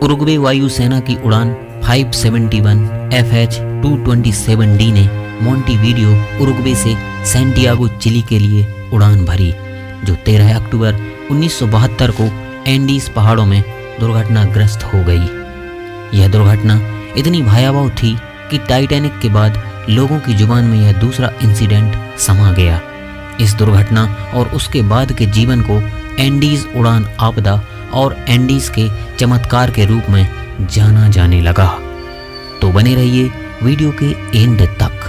Uruguay वायुसेना की उड़ान 571 FH-227D ने मोंटेवीडियो उरुग्वे से सैंटियागो चिली के लिए उड़ान भरी, जो 13 अक्टूबर 1972 को एंडीज पहाड़ों में दुर्घटनाग्रस्त हो गई। यह दुर्घटना इतनी भयावह थी कि टाइटैनिक के बाद लोगों की जुबान में यह दूसरा इंसिडेंट समा गया। इस दुर्घटना और उसके बाद के जीवन को एंडीज उड़ान आपदा और एंडीज के चमत्कार के रूप में जाना जाने लगा। तो बने रहिए वीडियो के एंड तक।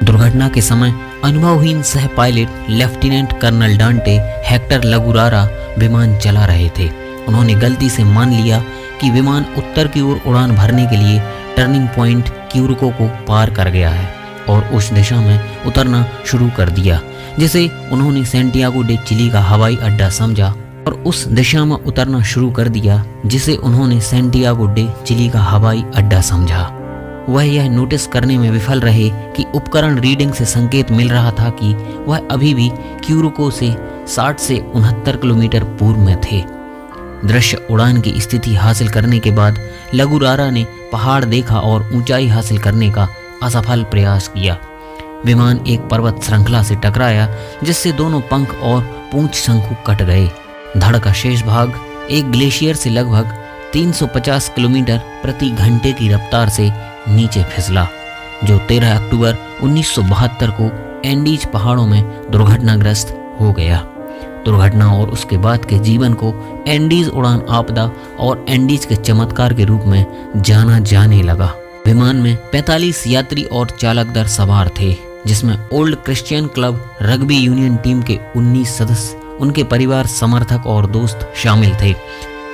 दुर्घटना के समय अनुभवहीन सह पायलट लेफ्टिनेंट कर्नल डांटे हेक्टर लगुरारा विमान चला रहे थे। उन्होंने गलती से मान लिया कि विमान उत्तर की ओर उड़ान भरने के लिए टर्निंग पॉइंट क्यूरिको को पार कर गया है और उस दिशा में उतरना शुरू कर दिया, जिसे उन्होंने सैंटियागो डे चिली का हवाई अड्डा समझा और उस दिशा में उतरना शुरू कर दिया जिसे उन्होंने सैंटियागो डे चिली का हवाई अड्डा समझा। वह यह नोटिस करने में विफल रहे कि उपकरण रीडिंग से संकेत मिल रहा था कि वह अभी भी क्यूरिको से 60 से 69 किलोमीटर पूर्व में थे। दृश्य उड़ान की स्थिति हासिल करने के बाद लगुरारा ने पहाड़ देखा और ऊंचाई हासिल करने का असफल प्रयास किया। विमान एक पर्वत श्रृंखला से टकराया, जिससे दोनों पंख और पूंछ शंकु कट गए। धड़ का शेष भाग एक ग्लेशियर से लगभग 350 किलोमीटर प्रति घंटे की रफ्तार से नीचे फिसला, जो 13 अक्टूबर 1972 को एंडीज पहाड़ों में दुर्घटनाग्रस्त हो गया। दुर्घटना और उसके बाद के जीवन को एंडीज उड़ान आपदा और एंडीज के चमत्कार के रूप में जाना जाने लगा। विमान में 45 यात्री और चालक दर सवार थे, जिसमें old Christian club rugby union team के 19 सदस्य, उनके परिवार, समर्थक और दोस्त शामिल थे।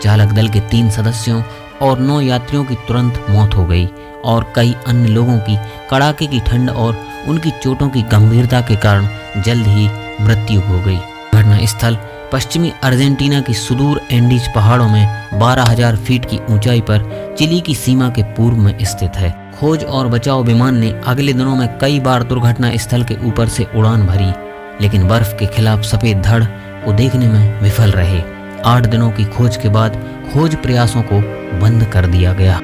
चालक दल के 3 सदस्यों और 9 यात्रियों की तुरंत मौत हो गई और कई अन्य लोगों की कड़ाके की ठंड और उनकी चोटों की गंभीरता के कारण जल्द ही मृत्यु हो गई। घटना स्थल पश्चिमी अर्जेंटीना की सुदूर एंडीज पहाड़ों में 12,000 फीट की ऊंचाई पर चिली की सीमा के पूर्व में स्थित है। खोज और बचाव विमान ने अगले दिनों में कई बार दुर्घटना स्थल के ऊपर से उड़ान भरी, लेकिन बर्फ के खिलाफ सफेद धड़ को देखने में विफल रहे। 8 दिनों की खोज के बाद खोज प्रयासों को बंद कर दिया गया।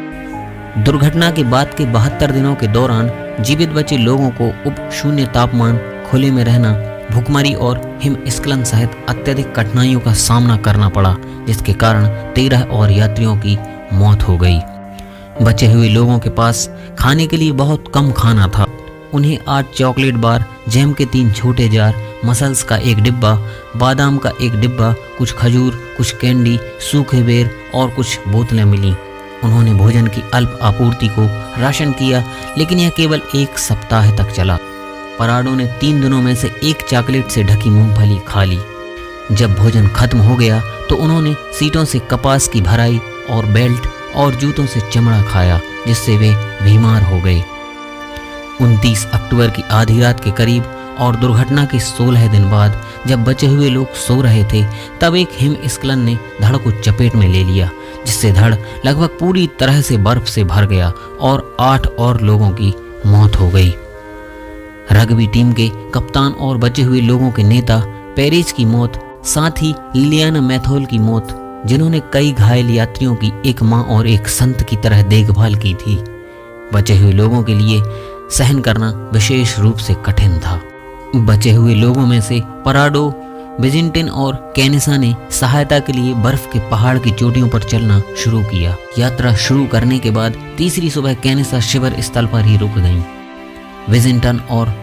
दुर्घटना के बाद के 72 दिनों के दौरान जीवित बचे लोगों को उप शून्य तापमान, खुले में रहना, भूखमरी और हिमस्खलन सहित अत्यधिक कठिनाइयों का सामना करना पड़ा, जिसके कारण 13 और यात्रियों की मौत हो गई। बचे हुए लोगों के पास खाने के लिए बहुत कम खाना था। उन्हें 8 चॉकलेट बार, जैम के 3 छोटे जार, मसल्स का 1 डिब्बा, बादाम का 1 डिब्बा, कुछ खजूर, कुछ कैंडी, सूखे बेर और कुछ बोतलें मिली। उन्होंने भोजन की अल्प आपूर्ति को राशन किया, लेकिन यह केवल 1 सप्ताह तक चला। पराडो ने 3 दिनों में से 1 चॉकलेट से ढकी मूंगफली खा ली। जब भोजन खत्म हो गया तो उन्होंने सीटों से कपास की भराई और बेल्ट और जूतों से चमड़ा खाया, जिससे वे बीमार हो गए। 29 अक्टूबर की आधी रात के करीब और दुर्घटना के 16 दिन बाद जब बचे हुए लोग सो रहे थे, तब एक हिमस्खलन ने धड़ को चपेट में ले लिया, जिससे धड़ लगभग पूरी तरह से बर्फ से भर गया और 8 और लोगों की मौत हो गई। रग्बी टीम के कप्तान और बचे हुए लोगों के नेता पेरिस की मौत, साथ ही लिलियाना मैथोल की मौत, जिन्होंने कई घायल यात्रियों की एक मां और एक संत की तरह देखभाल की थी, बचे हुए लोगों के लिए सहन करना विशेष रूप से कठिन था। बचे हुए लोगों में से पराडो, विजिंटन और कैनेसा ने सहायता के लिए बर्फ के पहाड़ की चोटियों पर चलना शुरू किया। यात्रा शुरू करने के बाद तीसरी सुबह कैनेसा शिविर स्थल पर ही रुक गईं। विजिंटन और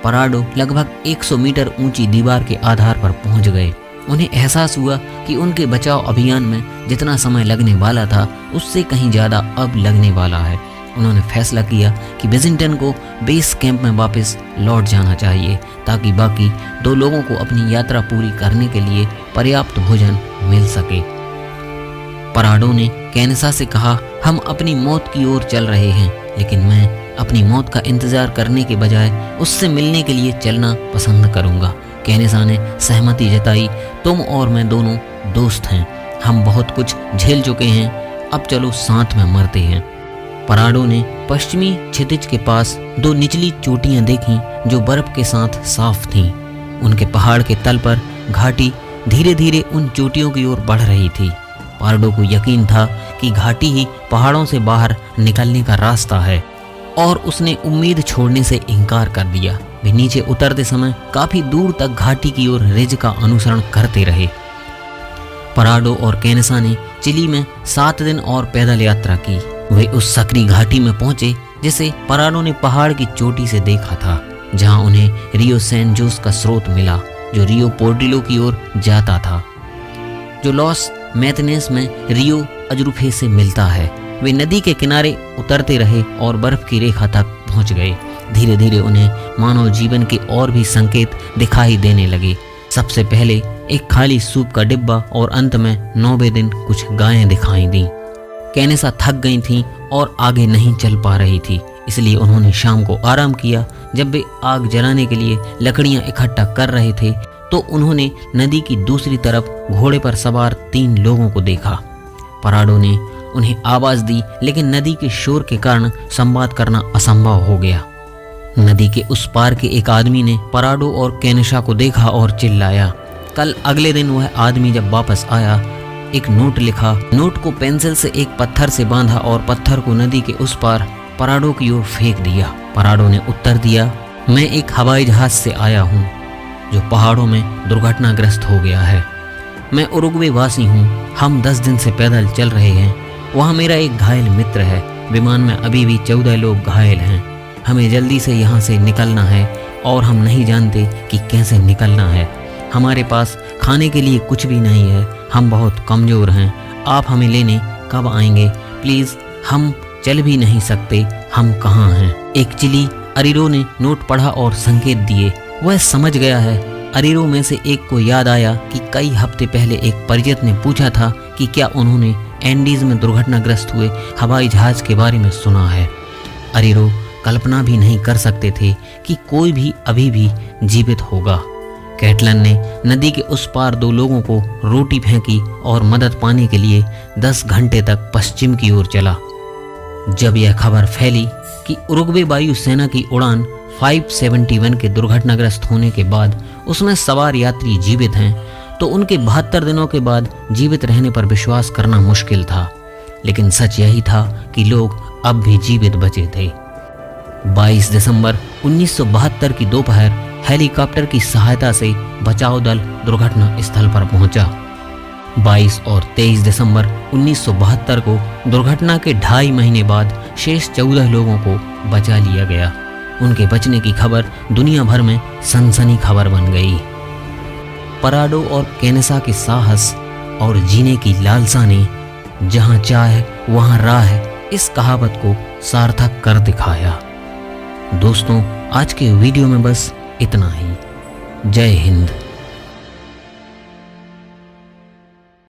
पराडो लगभग 100 मीटर ऊंची दीवार के आधार पर पहुंच गए। उन्हें एहसास हुआ कि उनके बचाव अभियान में जितना समय लगने वाला था, उससे कहीं ज़्यादा अब लगने वाला है। उन्होंने फैसला किया कि विजिंटन को बेस कैंप में वापस लौट जाना चाहिए, ताकि बाकी 2 लोगों को अपनी यात्रा पूरी करने के लिए पर्याप्त भोजन मिल सके। पराडो ने कैनेसा से कहा, हम अपनी मौत की ओर चल रहे हैं, लेकिन मैं अपनी मौत का इंतजार करने के बजाय उससे मिलने के लिए चलना पसंद करूंगा। कैनेसा ने सहमति जताई, तुम और मैं दोनों दोस्त हैं, हम बहुत कुछ झेल चुके हैं, अब चलो साथ में मरते हैं। पराडो ने पश्चिमी क्षितिज के पास 2 निचली चोटियां देखीं जो बर्फ के साथ साफ थीं। उनके पहाड़ के तल पर घाटी धीरे धीरे उन चोटियों की ओर बढ़ रही थी। पारडो को यकीन था कि घाटी ही पहाड़ों से बाहर निकलने का रास्ता है और उसने उम्मीद छोड़ने से इनकार कर दिया। वे नीचे उतरते समय काफी दूर तक घाटी की ओर रिज का अनुसरण करते रहे। पराडो और केनेसा ने चिली में 7 दिन और पैदल यात्रा की। वे उस सकरी घाटी में पहुंचे जिसे पराडो ने पहाड़ की चोटी से देखा था, जहां उन्हें रियो सैन जोस का स्रोत मिला जो रियो पोर्टिलो की ओर जाता था, जो लॉस मैथनेस में रियो अजरूफे से मिलता है। वे नदी के किनारे उतरते रहे और बर्फ की रेखा तक पहुंच गए। धीरे धीरे उन्हें मानव जीवन के और भी संकेत दिखाई देने लगे। सबसे पहले एक खाली सूप का डिब्बा और अंत में 9वें दिन कुछ गायें दिखाई दी। केनेसा थक गई थीं और आगे नहीं चल पा रही थी, इसलिए उन्होंने शाम को आराम किया। जब वे आग जलाने के लिए लकड़ियां इकट्ठा कर रहे थे तो उन्होंने नदी की दूसरी तरफ घोड़े पर सवार 3 लोगों को देखा। पराडो ने उन्हें आवाज दी, लेकिन नदी के शोर के कारण संवाद करना असंभव हो गया। नदी के उस पार के एक आदमी ने पराडो और केनेसा को देखा और चिल्लाया। कल अगले दिन वह आदमी जब वापस आया, एक नोट लिखा। नोट को पेंसिल से एक पत्थर से बांधा और पत्थर को नदी के उस पार पराडो की ओर फेंक दिया। पराडो ने उत्तर दिया, मैं एक हवाई जहाज से आया हूँ जो पहाड़ों में दुर्घटनाग्रस्त हो गया है। मैं उरुग्वे वासी हूँ। हम 10 दिन से पैदल चल रहे हैं। वहाँ मेरा एक घायल मित्र है। विमान में अभी भी 14 लोग घायल हैं। हमें जल्दी से यहाँ से निकलना है और हम नहीं जानते कि कैसे निकलना है। हमारे पास खाने के लिए कुछ भी नहीं है। हम बहुत कमज़ोर हैं। आप हमें लेने कब आएंगे? प्लीज़, हम चल भी नहीं सकते। हम कहाँ हैं? एक चिली अरीरो ने नोट पढ़ा और संकेत दिए। वह समझ गया है। अरीरो में से एक को याद आया कि कई हफ्ते पहले एक परिचित ने पूछा था कि क्या उन्होंने एंडीज में दुर्घटनाग्रस्त हुए हवाई जहाज के बारे में सुना है। अरीरो कल्पना भी नहीं कर सकते थे कि कोई भी अभी भी जीवित होगा। कैटलन ने नदी के उस पार 2 लोगों को रोटी फेंकी और मदद पाने के लिए 10 घंटे तक पश्चिम की ओर चला। जब यह खबर फैली कि उरुग्वे वायु सेना की उड़ान 571 के दुर्घटनाग्रस्त होने के बाद उसमें सवार यात्री जीवित हैं, तो उनके 72 दिनों के बाद जीवित रहने पर विश्वास करना मुश्किल था। लेकिन सच यही था कि लोग अब भी जीवित बचे थे। 22 दिसंबर 1972 की दोपहर हेलीकॉप्टर की सहायता से बचाव दल दुर्घटना स्थल पर पहुंचा। 22 और 23 दिसंबर 1972 को दुर्घटना के 2.5 महीने बाद शेष 14 लोगों को बचा लिया गया। उनके बचने की खबर दुनिया भर में सनसनी खबर बन गई। पराडो और केनेसा के साहस और जीने की लालसा ने जहां चाह वहां राह इस कहावत को सार्थक कर दिखाया। दोस्तों, आज के वीडियो में बस इतना ही। जय हिंद।